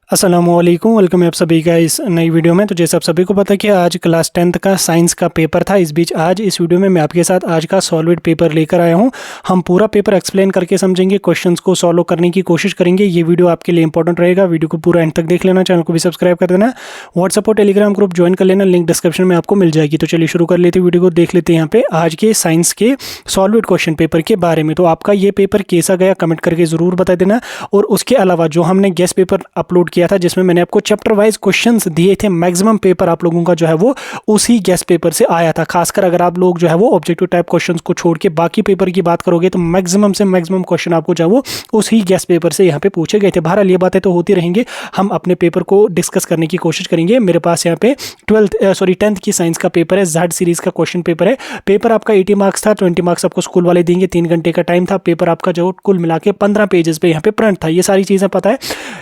अस्सलामुअलैकुम, वेलकम है आप सभी का इस नई वीडियो में। तो जैसे आप सभी को पता है कि आज क्लास 10th का साइंस का पेपर था। इस बीच आज इस वीडियो में मैं आपके साथ आज का सॉल्विड पेपर लेकर आया हूं। हम पूरा पेपर एक्सप्लेन करके समझेंगे, क्वेश्चंस को सॉल्व करने की कोशिश करेंगे। ये वीडियो आपके लिए इंपॉर्टेंट रहेगा। वीडियो को पूरा एंड तक देख लेना, चैनल को भी सब्सक्राइब कर देना, व्हाट्सएप और टेलीग्राम ग्रुप ज्वाइन कर लेना, लिंक डिस्क्रिप्शन में आपको मिल जाएगी। तो चलिए शुरू कर लेते हैं, वीडियो को देख लेते हैं यहाँ पे आज के साइंस के सॉल्विड क्वेश्चन पेपर के बारे में। तो आपका ये पेपर कैसा गया कमेंट करके ज़रूर बता देना। और उसके अलावा जो हमने गेस्ट पेपर अपलोड किया था जिसमें मैंने को चैप्टर वाइज क्वेश्चंस दिए थे, मैक्सिमम पेपर आप लोगों का जो है वो उसी गेस्ट पेपर से आया था। खासकर अगर आप लोग जो है वो ऑब्जेक्टिव टाइप क्वेश्चंस को छोड़ के बाकी पेपर की बात करोगे तो मैक्सिमम से मैक्सिमम क्वेश्चन आपको जो है वो उसी गेस्ट पेपर से यहाँ पे पूछे गए थे। बहरहाल ये बातें तो होती रहेंगी, हम अपने पेपर को डिस्कस करने की कोशिश करेंगे। मेरे पास यहाँ पे 10th की साइंस का पेपर है, जेड सीरीज का क्वेश्चन पेपर है। पेपर आपका 80 मार्क्स था, 20 मार्क्स आपको स्कूल वाले देंगे। 3 घंटे का टाइम था। पेपर आपका जो कुल मिला के 15 पेजेस पे यहाँ पे प्रिंट था। ये सारी चीज़ें पता है।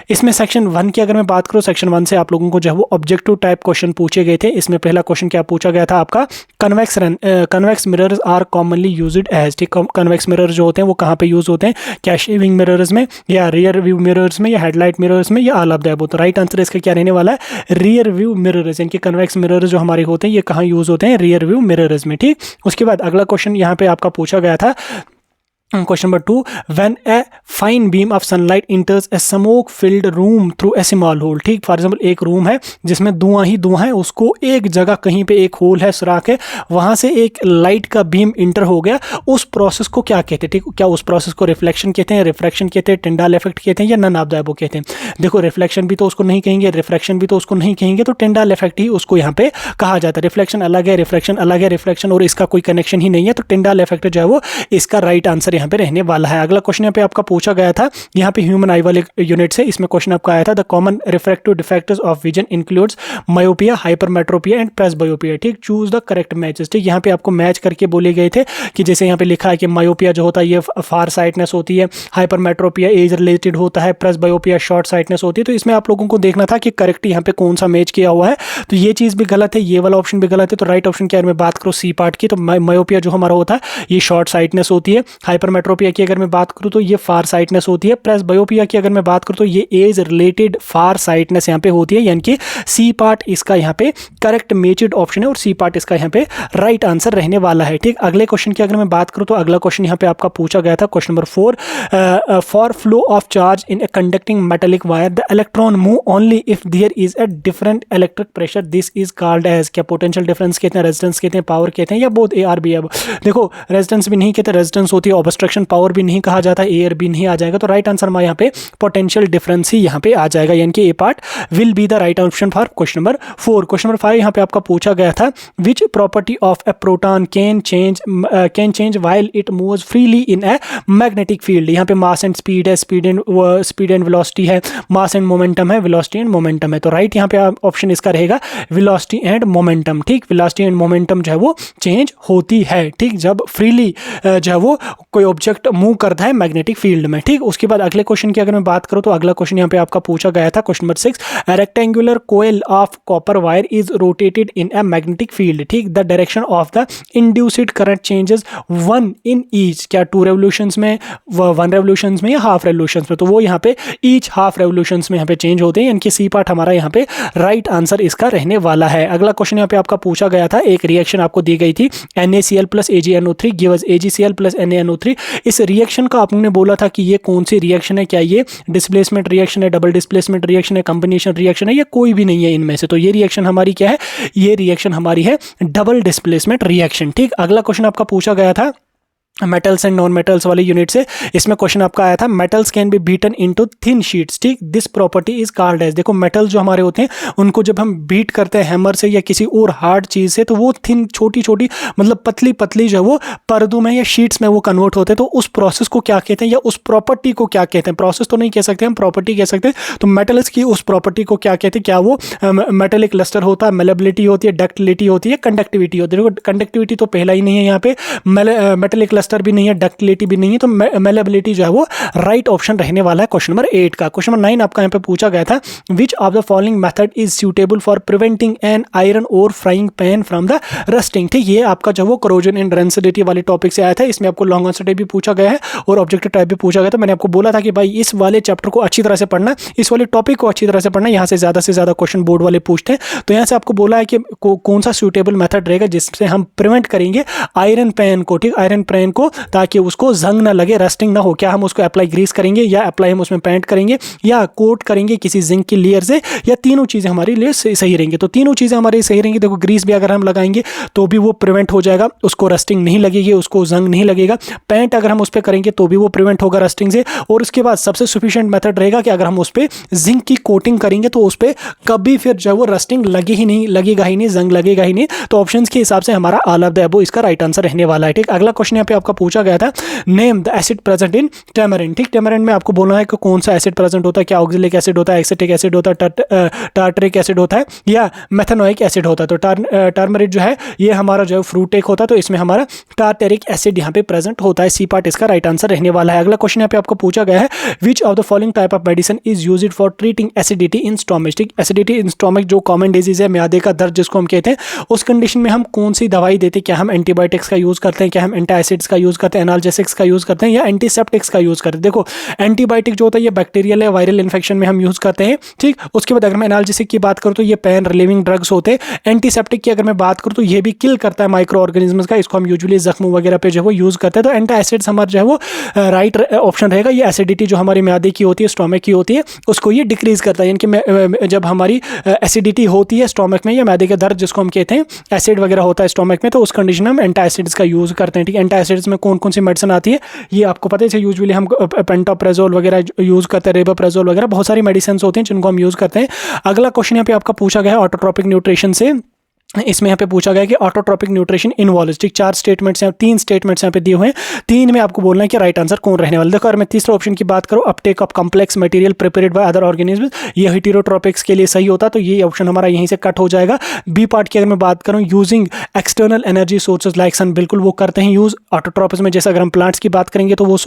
इसमें सेक्शन 1 की अगर मैं बात करूँ, सेक्शन 1 से आप लोगों को जो है वो ऑब्जेक्टिव टाइप क्वेश्चन पूछे गए थे। इसमें पहला क्वेश्चन क्या पूछा गया था आपका, convex mirrors are commonly used as. ठीक, कन्वेक्स मिरर जो होते हैं वो कहाँ पे यूज होते हैं, क्या शेविंग मिरर्स में या रियर व्यू मिरर्स में या हेडलाइट मिरर्स में या ऑल ऑफ द अबव। तो राइट आंसर इसका क्या रहने वाला है, रियर व्यू मिरर्स। इनके कन्वेक्स मिरर्स जो हमारे होते हैं ये कहाँ यूज होते हैं, रियर व्यू मिरर्स में। ठीक, उसके बाद अगला क्वेश्चन यहाँ पे आपका पूछा गया था, question number 2, when a fine beam of sunlight enters a smoke filled room through a small hole. ठीक, फॉर एग्जांपल एक रूम है जिसमें धुआं ही धुआं है, उसको एक जगह कहीं पे एक होल है, सुराख है, वहां से एक लाइट का बीम इंटर हो गया। उस प्रोसेस को क्या कहते हैं? ठीक, क्या उस प्रोसेस को रिफ्लेक्शन कहते हैं, रिफ्रैक्शन कहते हैं, टिंडाल इफेक्ट कहते हैं या नन ऑफ द अबव कहते हैं? देखो, रिफ्लेक्शन भी तो उसको नहीं कहेंगे, रिफ्रैक्शन भी तो उसको नहीं कहेंगे, तो टिंडाल इफेक्ट ही उसको यहाँ पे कहा जाता है। रिफ्लेक्शन अलग है, रिफ्रैक्शन अलग है, रिफ्लेक्शन और इसका कोई कनेक्शन ही नहीं है, तो टिंडाल इफेक्ट जो है वो इसका राइट आंसर यहाँ पे रहने वाला है। अगला क्वेश्चन यहाँ पे आपका पूछा गया था, यहाँ पे ह्यूमन आई वाले यूनिट से। इसमें क्वेश्चन आपका आया था, the common refractive defects of vision includes myopia, hypermetropia and presbyopia. ठीक, चूज द करेक्ट मैचेस। ठीक, यहाँ पे आपको मैच करके बोले गए थे कि जैसे यहाँ पे लिखा है कि मायोपिया जो होता है ये फार साइटनेस होती है, हाइपरमेट्रोपिया एज रिलेटेड होता है, प्रेसबायोपिया शॉर्ट साइटनेस होती है। तो इसमें आप लोगों को देखना था कि करेक्ट यहाँ पे कौन सा मैच किया हुआ है। तो ये चीज़ भी गलत है, ये वाला ऑप्शन भी गलत है। तो राइट ऑप्शन क्या है, मैं बात करूँ सी पार्ट की, तो मायोपिया जो हमारा होता है ये शॉर्ट साइटनेस होती है। हाइपरमेट्रोपिया की अगर मैं बात करूं तो ये फार साइटनेस होती है। प्रेसबायोपिया की अगर मैं बात करूं तो ये एज रिलेटेड फार साइटनेस यहाँ पे होती है, यानी कि सी पार्ट इसका यहाँ पे करेक्ट मैच्ड ऑप्शन है और सी पार्ट इसका यहाँ पे राइट आंसर रहने वाला है। ठीक, अगले क्वेश्चन की अगर मैं बात करूं तो अगला क्वेश्चन यहाँ पे आपका पूछा गया था, question number 4, for flow of charge in a conducting metallic wire the electron move only if there is a different electric pressure, this is called as. क्या पोटेंशियल डिफरेंस कहते हैं, रेजिस्टेंस कहते हैं, पावर कहते हैं या बोथ ए आर बी? अब देखो, रेजिस्टेंस भी नहीं कहते, रेजिस्टेंस होती है ऑब्स्ट्रक्शन, पावर भी नहीं कहा जाता, एयर भी नहीं आ जाएगा। तो राइट आंसर हमारे यहाँ पे पोटेंशियल डिफरेंस ही यहाँ पे आ जाएगा, यानी कि A part will be the right option for question number 4। Question number 5 यहाँ पे आपका पूछा गया था, which property of a proton can change while it moves freely in a magnetic field. यहाँ पे मास एंड स्पीड है, स्पीड एंड वेलोसिटी है, मास एंड मोमेंटम है, वेलोसिटी एंड मोमेंटम है। तो राइट यहाँ पे ऑप्शन इसका रहेगा वेलोसिटी एंड मोमेंटम। ठीक, वेलोसिटी एंड मोमेंटम जो है वो चेंज होती है, ठीक, जब फ्रीली जो है वो कोई ऑब्जेक्ट मूव करता है मैग्नेटिक फील्ड में। ठीक, उसके बाद अगले क्वेश्चन की अगर मैं बात करूं तो अगला क्वेश्चन यहाँ पे आपका पूछा गया था, question number 6, rectangular coil of copper wire is rotated in a magnetic field. ठीक, the direction of the induced current changes 1 in each. क्या 2 रेवोल्यूशंस में, 1 रेवोल्यूशंस में या हाफ रेवोल्यूशंस में? तो वो यहाँ पे ईच हाफ रेवोल्यूशंस में यहाँ पे चेंज होते हैं, यानी कि सी पार्ट हमारा यहाँ पे राइट आंसर इसका रहने वाला है। अगला क्वेश्चन यहाँ पे आपका पूछा गया था, एक रिएक्शन आपको दी गई थी, NaCl plus AgNO3 gives AgCl plus NaNO3। इस रिएक्शन का आपने बोला था कि ये कौन सी रिएक्शन है, क्या ये डिस्प्लेसमेंट रिएक्शन है, डबल डिस्प्लेसमेंट रिएक्शन है, कॉम्बिनेशन रिएक्शन है, या कोई भी नहीं है इनमें से? तो ये रिएक्शन हमारी क्या है, ये रिएक्शन हमारी है डबल डिस्प्लेसमेंट रिएक्शन। ठीक, अगला क्वेश्चन आपका पूछा गया था मेटल्स एंड नॉन मेटल्स वाले यूनिट से। इसमें क्वेश्चन आपका आया था, metals can be beaten into thin sheets. ठीक, this property is called as. देखो, मेटल जो हमारे होते हैं उनको जब हम बीट करते हैं हैमर से या किसी और हार्ड चीज से, तो वो थिन छोटी छोटी मतलब पतली पतली जो है वो परदों में या शीट्स में वो कन्वर्ट होते हैं। तो उस प्रोसेस को क्या कहते हैं या उस प्रॉपर्टी को क्या कहते हैं? प्रोसेस तो नहीं कह सकते हम, प्रॉपर्टी कह सकते हैं। तो मेटल्स की उस प्रॉपर्टी को क्या कहते हैं? क्या वो मेटेलिक लस्टर होता है, मेलेबिलिटी होती है, डक्टिलिटी होती है, कंडक्टिविटी होती है? देखो, कंडक्टिविटी तो पहला ही नहीं है यहाँ पे, मेटेलिक लस्टर भी नहीं है, डक्टिलिटी भी नहीं है, तो मेलेबिलिटी जो है वो राइट ऑप्शन रहने वाला है क्वेश्चन नंबर 8 का। क्वेश्चन नंबर 9 आपका यहाँ पे पूछा गया था, which of the following method is suitable for preventing an iron और frying pan from the rusting. ठीक, ये आपका जो वो करोजन एंड रेंसिडिटी वाले टॉपिक से आया था। इसमें आपको लॉन्ग आंसर टाइप भी पूछा गया है और ऑब्जेक्टिव टाइप भी पूछा गया था। मैंने आपको बोला था कि भाई इस वाले चैप्टर को अच्छी तरह से पढ़ना, इस वाले टॉपिक को अच्छी तरह से पढ़ना, यहाँ से ज़्यादा क्वेश्चन बोर्ड वाले पूछते हैं। तो यहाँ से आपको बोला है कि कौन सा सूटेबल मेथड रहेगा जिससे हम प्रिवेंट करेंगे आयरन पैन को, ठीक, आयरन पैन को, ताकि उसको जंग ना लगे, रस्टिंग ना हो। क्या हम उसको अप्लाई ग्रीस करेंगे या अप्लाई हम उसमें पेंट करेंगे या कोट करेंगे किसी जिंक की लेयर से, या तीनों चीज़ें हमारे लिए सही रहेंगी। तो तीनों चीज़ें हमारे सही रहेंगी। देखो ग्रीस भी अगर हम लगाएंगे तो भी वो प्रिवेंट हो जाएगा, उसको रस्टिंग नहीं लगेगी, उसको जंग नहीं लगेगा। पेंट अगर हम उस पर करेंगे तो भी वो प्रिवेंट होगा रस्टिंग से। और उसके बाद सबसे सफिशिएंट मेथड रहेगा कि अगर हम उस पर जिंक की कोटिंग करेंगे तो उस पर कभी फिर जो वो रस्टिंग लगेगा ही नहीं, जंग लगेगा ही नहीं। तो ऑप्शंस के हिसाब से हमारा ऑल ऑफ द अबव इसका राइट आंसर रहने वाला है। ठीक, अगला क्वेश्चन यहाँ पे आपका पूछा गया था, name the acid present in tamarind. ठीक, टैमरिंड में आपको बोलना है कि कौन सा एसिड प्रेजेंट होता है, क्या ऑक्जेलिक एसिड होता है, एसिटिक एसिड होता है, टार्टरिक एसिड होता है, या मेथनोइक एसिड होता है। तो टर्मरिक जो है ये हमारा जो फ्रूटिक होता है, तो इसमें हमारा टार्टरिक एसिड यहाँ पे प्रेजेंट होता है। सी पार्ट इसका राइट आंसर रहने वाला है। अगला क्वेश्चन यहाँ पे आपको पूछा गया है, विच of the following type of medicine is used for treating acidity in stomach. ठीक, एसिडिटी इन स्टोमच जो कॉमन डिजीज है, म्यादे का दर्द जिसको हम कहते हैं, उस कंडीशन में हम कौन सी दवाई देते हैं? क्या हम एंटीबायोटिक्स का यूज करते हैं, क्या हम एंटासिड्स का यूज करते हैं, एनाल्जेसिक्स का यूज करते हैं, या एंटीसेप्टिक्स का यूज करते हैं? देखो एंटीबायोटिक जो होता है ये बैक्टीरियल या वायरल इन्फेक्शन में हम यूज करते हैं। ठीक, उसके बाद अगर मैं एनाल्जेसिक की बात करूँ तो ये पेन रिलीविंग ड्रग्स होते हैं। एंटीसेप्टिक की अगर मैं बात करूँ तो ये भी किल करता है माइक्रो ऑर्गेनिज्म्स का, इसको हम यूजुअली जख्म वगैरह पे जो है वो यूज करते हैं। तो एंटासिड्स हमारा जो है वो राइट ऑप्शन रहेगा। ये एसिडिटी जो हमारे म्यादे की होती है, स्टोमक की होती है, उसको ये डिक्रीज करता है। यानी कि जब हमारी एसिडिटी होती है स्टोमक में या मैदे के दर्द जिसको हम कहते हैं, एसिड वगैरह होता है स्टोमक में, तो उस कंडीशन में हम एंटासिड्स का यूज करते हैं। ठीक, एंटासिड्स में कौन कौन सी मेडिसिन आती है ये आपको पता है। यूजुअली हम पेंटोप्रेजोल वगैरह यूज करते हैं, रेबोप्रेजोल वगैरह, बहुत सारी मेडिसिन होती हैं जिनको हम यूज करते हैं। अगला क्वेश्चन यहाँ पे आपका पूछा गया है ऑटोट्रोपिक न्यूट्रिशन से। इसमें यहाँ पे पूछा गया कि ऑटोट्रोपिक न्यूट्रिशन इन्वॉल्व्स। ठीक, 4 स्टेटमेंट्स हैं, 3 स्टेटमेंट्स यहाँ पे दिए हुए हैं, 3 में आपको बोलना है कि राइट आंसर कौन रहने वाला है। देखो अगर मैं तीसरा ऑप्शन की बात करूँ, Uptake of complex material prepared by other organism, ये हेटेरोट्रोपिक्स के लिए सही होता, तो ये ऑप्शन हमारा यहीं से कट हो जाएगा। बी पार्ट की अगर मैं बात करूँ, using external energy sources like sun, बिल्कुल वो करते हैं यूज ऑटोट्रोपिक्स में। जैसे अगर हम प्लांट्स की बात करेंगे तो वो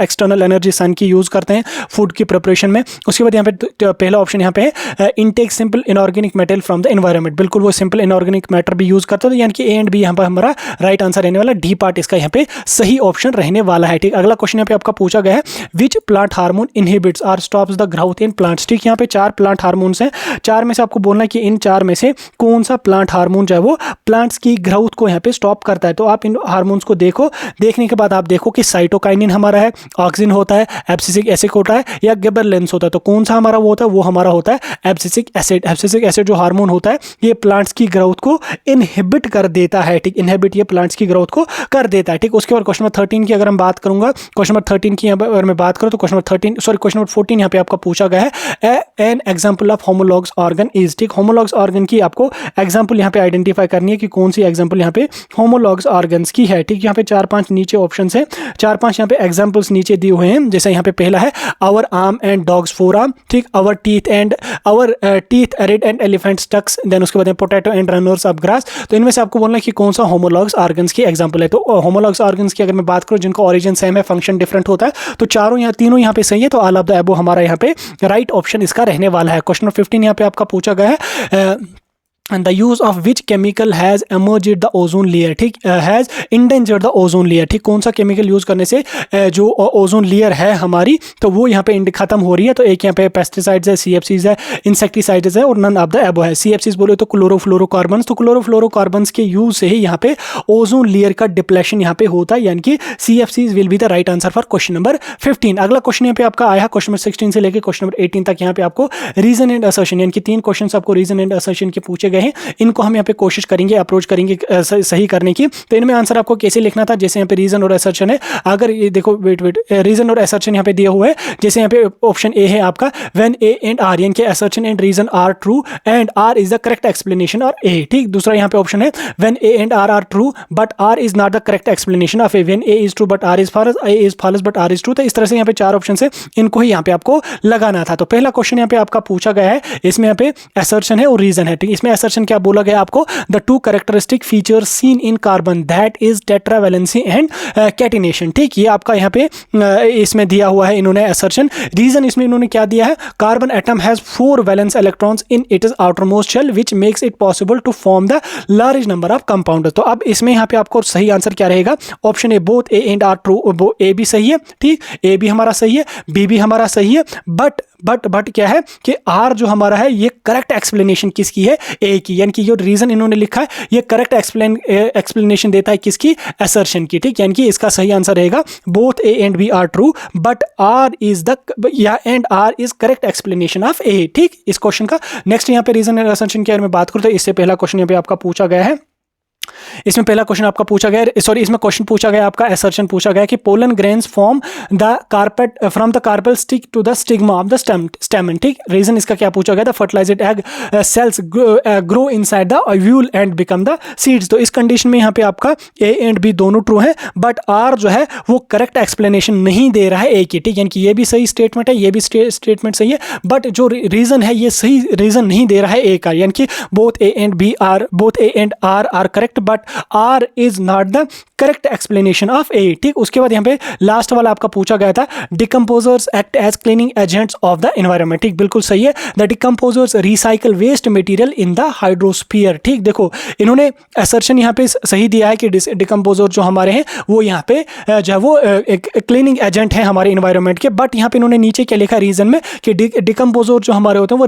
एक्सटर्नल एनर्जी सन की यूज करते हैं फूड की प्रिपरेशन में। उसके बाद यहाँ पे पहला ऑप्शन यहाँ पे है intake simple inorganic material from the environment, बिल्कुल वो सिंपल इनऑर्गेनिक मैटर भी यूज करते हैं। यानी कि ए एंड बी यहाँ पर हमारा राइट आंसर रहने वाला, डी पार्ट इसका यहाँ पे सही ऑप्शन रहने वाला है। ठीक, अगला क्वेश्चन यहाँ पे आपका पूछा गया है, विच प्लांट हार्मोन इनहिबिट्स और stops the growth in plants. ठीक, यहाँ पे 4 प्लांट हार्मोन्स हैं, 4 में से आपको बोलना है कि इन 4 में से कौन सा प्लांट हार्मोन जो है वो प्लांट्स की ग्रोथ को यहाँ पे स्टॉप करता है। तो आप इन हार्मोन्स को देखो, देखने के बाद आप देखो कि साइटोकाइनिन हमारा है, ऑक्सिन होता है, एब्सिसिक एसिड होता है, या गिबरेलिंस होता है। तो कौन सा हमारा वो होता है? वो हमारा होता है एब्सिसिक एसिड। एब्सिसिक एसिड जो हार्मोन होता है ये प्लांट्स की ग्रोथ को इनहिबिट कर देता है। ठीक, इनहिबिट ये प्लांट्स की ग्रोथ को कर देता है। ठीक, उसके बाद क्वेश्चन नंबर 13 की अगर हम बात करूंगा, क्वेश्चन नंबर 13 की अगर मैं बात करूं तो क्वेश्चन नंबर 14 यहाँ पे आपका पूछा गया है, an example of homologs organ is. ठीक, होमोलॉग्स ऑर्गन की आपको एग्जांपल यहाँ पे आइडेंटिफाई करनी है कि कौन सी एग्जांपल यहाँ पे होमोलॉग्स ऑर्गन्स की है। ठीक, यहाँ पे 4-5 नीचे ऑप्शन है, 4-5 यहाँ पे एग्जांपल्स नीचे दिए हुए हैं। जैसे यहाँ पे पहला है our arm and dogs forearm. ठीक, आवर टीथ एरिड एंड एलिफेंट टक्स, देन उसके बाद potato and runners of grass. तो इनमें से आपको बोलना है कि कौन सा होमोलॉग्स ऑर्गन्स की एग्जांपल है। तो होमोलॉग्स ऑर्गन्स की अगर मैं बात करूं जिनका ओरिजिन सेम है, फंक्शन डिफरेंट होता है, तो तीनों यहाँ पे सही है। तो ऑल ऑफ द अबव हमारा यहाँ पे राइट ऑप्शन इसका रहने वाला है। क्वेश्चन नंबर 15 यहाँ पे आपका पूछा गया है, and the use of which chemical has emerged the ozone layer। ठीक, has endangered the ozone layer। ठीक, कौन सा केमिकल यूज करने से जो ओजोन लेयर है हमारी तो वो यहाँ पे खत्म हो रही है। तो एक यहाँ पे पेस्टिसाइड्स है, सीएफसीज है, इंसेक्टिसाइड्स है, और नन ऑफ द अबव है। सीएफसीज बोले तो क्लोरोफ्लोरोकार्बन्स, तो क्लोरोफ्लोरोकार्बन्स के यूज से ही यहाँ पे ओजोन लेयर का डिप्लेशन यहाँ पे होता है, यानी कि CFCs will be the right answer for question number 15। अगला क्वेश्चन यहाँ पे आपका आया क्वेश्चन नंबर 16 से लेकर क्वेश्चन नंबर 18 तक। यहाँ पे आपको रीजन एंड असर्शन, यानी कि 3 क्वेश्चन आपको रीजन एंड असर्शन के पूछे गए हैं। इनको हम यहाँ पे कोशिश करेंगे, अप्रोच करेंगे सही करने की। तो इनमें आंसर आपको कैसे लिखना था, जैसे यहाँ पे रीजन और असर्शन है। अगर ये देखो वेट रीजन और असर्शन यहाँ पे दिया हुआ है। जैसे यहाँ पे ऑप्शन ए है आपका, व्हेन ए एंड आर, यानी कि assertion and reason are true and R is the correct explanation और ए। ठीक, दूसरा यहाँ पे ऑप्शन है, when A and R true but R is not the correct explanation of A, when A is true but R is false, A is false but R is true. तो इस तरह से यहाँ पे 4 ऑप्शन है, इनको ही यहाँ पे आपको लगाना था। तो पहला क्वेश्चन यहाँ पे आपका पूछा गया है, इसमें यहाँ पे असर्शन है और रीजन है। ठीक, इसमें असर्शन क्या बोला गया आपको, the two characteristic features seen in carbon that is tetravalency and catenation. ठीक, ये आपका यहाँ पे इसमें दिया हुआ है इन्होंने असर्शन। रीजन इसमें इन्होंने क्या दिया है, carbon atom has 4 valence electrons in its outermost shell which makes it possible to form the large number of compound. तो अब इसमें यहाँ पे आपको सही आंसर क्या रहेगा, option A both A and R true, A भी सही है। ठीक, ए भी हमारा सही है, बी भी हमारा सही है, बट क्या है कि आर जो हमारा है ये करेक्ट एक्सप्लेनेशन किसकी है, ए की, यानी कि जो रीजन इन्होंने लिखा है ये करेक्ट एक्सप्लेनेशन देता है किसकी, असर्शन की। ठीक, यानी कि इसका सही आंसर रहेगा both A and B are true but R is the या and R is correct explanation of A. ठीक, इस क्वेश्चन का नेक्स्ट यहाँ पे रीजन एंड असर्शन की मैं बात करूं तो इससे पहला क्वेश्चन यहाँ पे आपका पूछा गया है, इसमें पहला क्वेश्चन आपका पूछा गया, सॉरी इसमें क्वेश्चन पूछा गया आपका असर्शन पूछा गया कि pollen grains form the carpet from the carpel stick to the stigma of the stamen. ठीक, रीजन इसका क्या पूछा गया था, fertilised egg cells grow inside the ovule and become the seeds. तो इस कंडीशन में यहाँ पे आपका ए एंड बी दोनों ट्रू है बट आर जो है वो करेक्ट एक्सप्लेनेशन नहीं दे रहा है ए की। ठीक, यानी कि ये भी सही स्टेटमेंट है, ये भी स्टेटमेंट सही है बट जो रीजन है ये सही रीजन नहीं दे रहा है ए का, यानी कि both A and R are correct but R is not the correct explanation of A. ठीक, उसके बाद यहाँ पे लास्ट वाला आपका पूछा गया था decomposers act as cleaning agents of the environment. ठीक, बिल्कुल सही है, the decomposers recycle waste material in the hydrosphere. ठीक, देखो इन्होंने असर्शन यहाँ पे सही दिया है कि डिकम्पोजर जो हमारे हैं वो यहाँ पे जो है वो एक क्लीनिंग एजेंट है हमारे एनवायरनमेंट के, बट यहाँ पे इन्होंने नीचे क्या लिखा रीजन में कि डिकम्पोजर जो हमारे होते हैं वो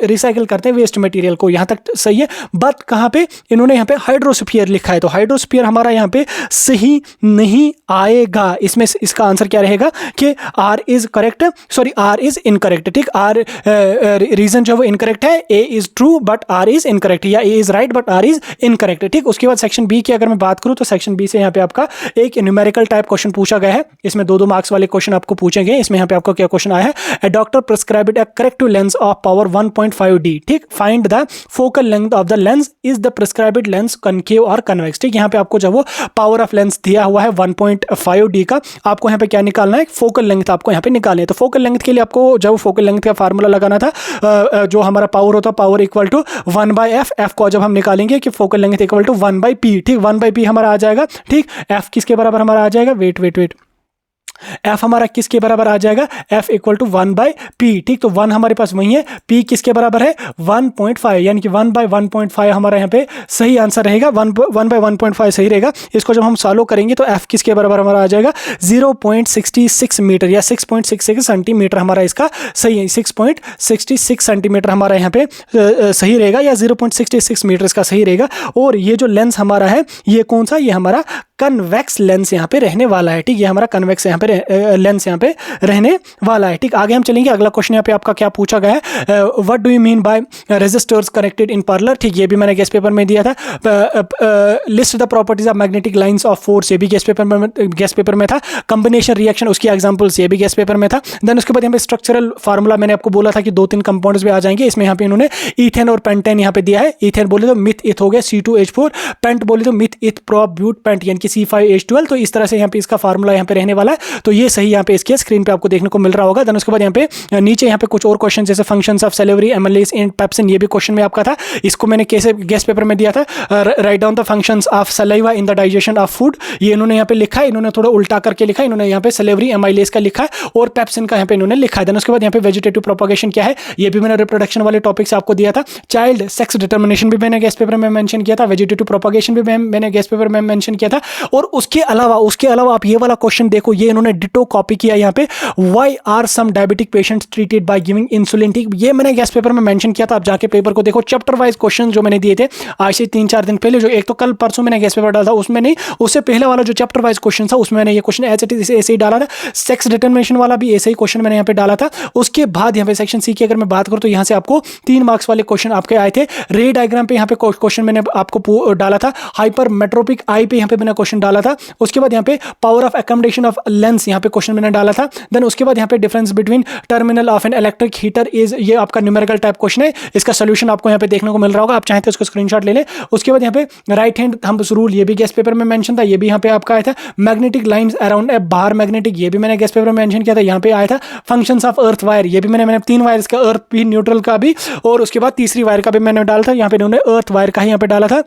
रिसाइकल करते हैं वेस्ट मटेरियल को, यहाँ तक सही है बट कहाँ पे इन्होंने यहाँ पे हाइड्रोस्फीयर लिखा है, तो हाइड्रोस्फीयर हमारा यहाँ पे सही नहीं आएगा। इसमें इसका आंसर क्या रहेगा कि R is correct, sorry R is incorrect. ठीक, आर रीजन जो वो इनकरेक्ट है, A is true but R is incorrect, या A is right but R is incorrect. ठीक, उसके बाद सेक्शन बी की अगर मैं बात करूं तो सेक्शन बी से यहाँ पे आपका एक न्यूमेरिकल टाइप क्वेश्चन पूछा गया है, इसमें 2-2 मार्क्स वाले क्वेश्चन आपको पूछेंगे। इसमें यहाँ पे आपको क्या क्वेश्चन आया है, a doctor prescribed a corrective lens of power 1.5D। ठीक, find the focal length of the lens, is the prescribed lens concave और कन्वेक्स। ठीक, यहाँ पे आपको जब वो पावर ऑफ लेंस दिया हुआ है 1.5D का, आपको यहाँ पे क्या निकालना है, फोकल लेंथ आपको यहाँ पे निकालनी है। तो फोकल लेंथ के लिए आपको जब फोकल लेंथ का फार्मूला लगाना था, जो हमारा पावर होता है power equal to 1/f, F को जब हम निकालेंगे कि focal length equal to 1/p। ठीक, 1/p हमारा आ जाएगा। ठीक, एफ किसके बराबर हमारा आ जाएगा, वेट एफ हमारा किसके बराबर आ जाएगा, एफ इक्वल टू 1/p। ठीक, तो 1 हमारे पास वही है, p किसके बराबर है 1.5, यानी कि 1/1.5 हमारा यहाँ पे सही आंसर रहेगा, 1/1.5 सही रहेगा। इसको जब हम सॉल्व करेंगे तो f किसके बराबर हमारा आ जाएगा 0.66 मीटर या 6.66 सेंटीमीटर हमारा इसका सही है, 6.66 सेंटीमीटर हमारा यहाँ पे सही रहेगा या 0.66 मीटर इसका सही रहेगा। और ये जो लेंस हमारा है ये कौन सा, ये हमारा कन्वेक्स लेंस यहाँ पे रहने वाला है। ठीक, ये हमारा कन्वेक्स यहाँ पे लेंस यहाँ पे रहने वाला है। ठीक, आगे हम चलेंगे, अगला क्वेश्चन यहाँ पे आपका क्या पूछा गया है, what do you mean by resistors connected in parallel. ठीक, ये भी मैंने गेस्ट पेपर में दिया था, list the properties of magnetic lines of force, ये भी गेस्ट पेपर में था, कॉम्बिनेशन रिएक्शन उसकी एग्जांपल्स ये भी गेस्ट पेपर में था। देन उसके बाद यहाँ पे स्ट्रक्चरल फार्मूला मैंने आपको बोला था कि 2-3 कंपाउंड्स भी आ जाएंगे, इसमें यहाँ पे इन्होंने ईथेन और पेंटेन यहाँ पे दिया है। ईथेन बोले तो मिथ इथ हो गया C2H4, पेंट बोले तो मिथ इथ प्रोप ब्यूट पेंट यानी कि C5H12। तो इस तरह से यहाँ पे इसका फार्मूला यहाँ पे रहने वाला है, तो ये सही यहाँ पे इसके स्क्रीन पे आपको देखने को मिल रहा होगा। देन उसके बाद यहाँ पे नीचे यहाँ पे कुछ और क्वेश्चन जैसे functions of salivary amylase and pepsin, ये भी क्वेश्चन में आपका था, इसको मैंने कैसे गेस्ट पेपर में दिया था, write down the functions of saliva in the digestion of food, ये इन्होंने यहाँ पे लिखा है, इन्होंने थोड़ा उल्टा करके लिखा है, इन्होंने यहाँ पे सेलेवरी एमाइलेज का लिखा है और पेप्सिन का यहाँ पे इन्होंने लिखा है। देन उसके बाद यहाँ पे वेजिटेटिव प्रोपगेशन क्या है, ये भी मैंने रिप्रोडक्शन वाले टॉपिक से आपको दिया था। चाइल्ड सेक्स डिटर्मिनेशन भी मैंने गेस्ट पेपर में मेंशन किया था, वेजिटेटिव प्रोपगेशन भी मैंने गेस्ट पेपर में मेंशन किया था। और उसके अलावा आप ये वाला क्वेश्चन देखो, ये इन्होंने डिटो कॉपी किया यहाँ पे, why are some diabetic patients treated by giving insulin. ठीक, ये मैंने गेस्ट पेपर में मेंशन किया था, आप जाके पेपर को देखो, चैप्टर वाइज क्वेश्चन जो मैंने दिए थे आज से 3-4 दिन पहले, जो एक तो कल परसों मैंने गेस्ट पेपर डाला था उसमें नहीं, उससे पहले वाला जो चैप्टर वाइज क्वेश्चन था उसमें मैंने ये क्वेश्चन ऐसे ही डाला था। सेक्स डिटर्मिनेशन वाला भी ऐसे ही क्वेश्चन मैंने यहाँ पे डाला था। उसके बाद यहाँ पे सेक्शन सी की अगर मैं बात करूँ तो यहाँ से आपको 3 मार्क्स वाले क्वेश्चन आपके आए थे। रे डायग्राम पे यहाँ पे क्वेश्चन मैंने आपको डाला था, हाइपर मेट्रोपिक आई पे यहाँ पे मैंने क्वेश्चन डाला था। उसके बाद यहाँ पे power of accommodation of lens difference यहाँ पे क्वेश्चन मैंने डाला था। देन उसके बाद यहाँ पे difference between terminal of an electric heater is, ये आपका न्यूमेरिकल टाइप क्वेश्चन है, इसका सोल्यूशन आपको यहाँ पे देखने को मिल रहा होगा, आप चाहें तो इसको स्क्रीनशॉट ले लें। उसके बाद यहाँ पे राइट हैंड थंब रूल, ये भी गेस्ट पेपर में मेंशन था, ये भी यहाँ पे आपका आया था। Magnetic lines around a bar magnetic, ये भी मैंने गेस्ट पेपर में मेंशन किया था, यहाँ पे आया था। फंक्शंस ऑफ अर्थ वायर, ये भी मैंने 3 वायर्स का, अर्थ भी, न्यूट्रल का भी, और उसके बाद तीसरी वायर का भी मैंने डाला था, यहाँ पे इन्होंने अर्थ वायर का ही यहाँ पे डाला था।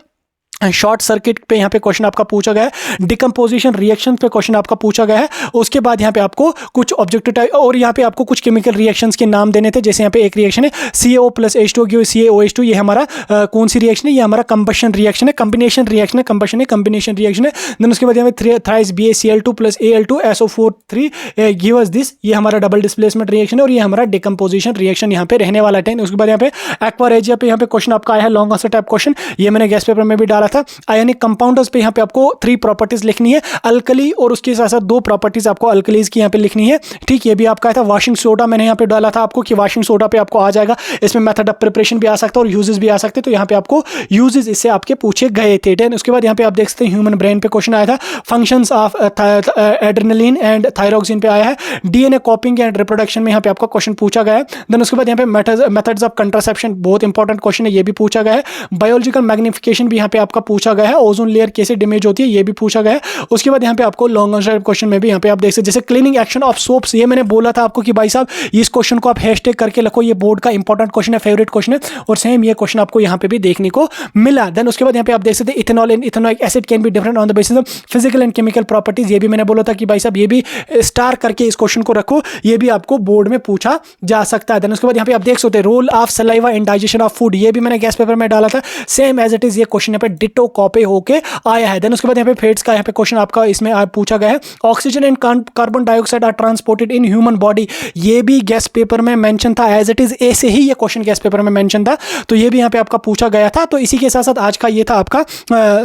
शॉर्ट सर्किट पे यहाँ पे क्वेश्चन आपका पूछा गया है। डिकम्पोजिशन रिएक्शन पे क्वेश्चन आपका पूछा गया है। उसके बाद यहाँ पे आपको कुछ ऑब्जेक्टिव टाइप और यहाँ पे आपको कुछ केमिकल रिएक्शंस के नाम देने थे। जैसे यहाँ पे एक रिएक्शन है CaO + H2O, CaOH2, ये हमारा कौन सी रिएक्शन है, ये हमारा कंबशन रिएक्शन है, कम्बिनेशन रिएक्शन है, कंबशन है, कम्बिनेशन रिएक्शन है। देन उसके बाद यहाँ पे thrice BaCl2 + Al2 SO4 give us this, ये हमारा डबल डिस्प्लेसमेंट रिएक्शन है, और ये हमारा डिकम्पोजिशन रिएक्शन यहाँ पे रहने वाला है। उसके बाद यहाँ पे एक्वारेजिया पे यहाँ पे क्वेश्चन आपका आया है, लॉन्ग आंसर टाइप क्वेश्चन, ये मैंने गेस्ट पेपर में भी डाला था। आयनिक कंपाउंडर्स पे यहाँ पे आपको 3 प्रॉपर्टीज लिखनी है, अल्कली, और उसके साथ साथ 2 प्रॉपर्टीज आपको अल्कलीज की यहाँ पे लिखनी है। ठीक, ये भी आपका था। वॉशिंग सोडा मैंने यहाँ पे डाला था आपको कि वॉशिंग सोडा पे आपको आ जाएगा, इसमें मेथड ऑफ प्रिपरेशन भी आ सकता है और यूजेस भी आ सकते हैं, तो यहाँ पे आपको यूजेस इससे आपके पूछे गए थे। देन उसके बाद यहाँ पे आप देख सकते हैं ह्यूमन ब्रेन पे क्वेश्चन आया था। Functions of adrenaline and thyroxine पे आया है। DNA कॉपिंग एंड रिप्रोडक्शन में यहाँ पे आपका क्वेश्चन पूछा गया है। देन उसके बाद यहाँ पे मेथड्स ऑफ कंट्रासेप्शन, बहुत इंपॉर्टेंट क्वेश्चन है, ये भी पूछा गया है। बायोलॉजिकल मैग्निफिकेशन भी यहाँ पे आपका पूछा गया है। ओजोन लेयर कैसे डैमेज होती है, ये भी पूछा गया है। उसके बाद यहाँ पे आपको लॉन्ग आंसर क्वेश्चन में भी यहाँ पे आप देख सकते, जैसे क्लीनिंग एक्शन ऑफ सोप्स, ये मैंने बोला था आपको कि भाई साहब इस क्वेश्चन को आप हैशटैग करके रखो, ये बोर्ड का इंपॉर्टेंट क्वेश्चन है, फेवरेट क्वेश्चन है, और सेम ये क्वेश्चन आपको यहाँ पे भी देखने को मिला। देन उसके बाद यहाँ पे आप देख सकते हैं ethanol and ethanoic acid can be different on the basis of physical and chemical properties, ये भी मैंने बोला था कि भाई साहब ये भी स्टार करके इस क्वेश्चन को रखो, ये भी आपको बोर्ड में पूछा जा सकता है। देन उसके बाद यहाँ पे आप देख सकते हैं role of saliva in digestion of food, ये भी मैंने गेस्ट पेपर में डाला था, सेम एज इट इज ये क्वेश्चन यहाँ पे डिटो कॉपी होके आया है। देन उसके बाद यहाँ पे फेट्स का यहाँ पे क्वेश्चन आपका इसमें पूछा गया है। Oxygen and carbon dioxide are transported in human body, ये भी गेस्ट पेपर में मेंशन था, एज इट इज ऐसे ही ये क्वेश्चन गेस्ट पेपर में मेंशन था, तो ये भी यहाँ पे आपका पूछा गया था। तो इसी के साथ साथ आज का ये था आपका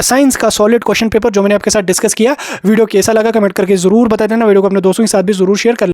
साइंस का सॉलिड क्वेश्चन पेपर जो मैंने आपके साथ डिस्कस किया। वीडियो कैसा लगा कमेंट करके जरूर बता देना, वीडियो को अपने दोस्तों के साथ भी जरूर शेयर कर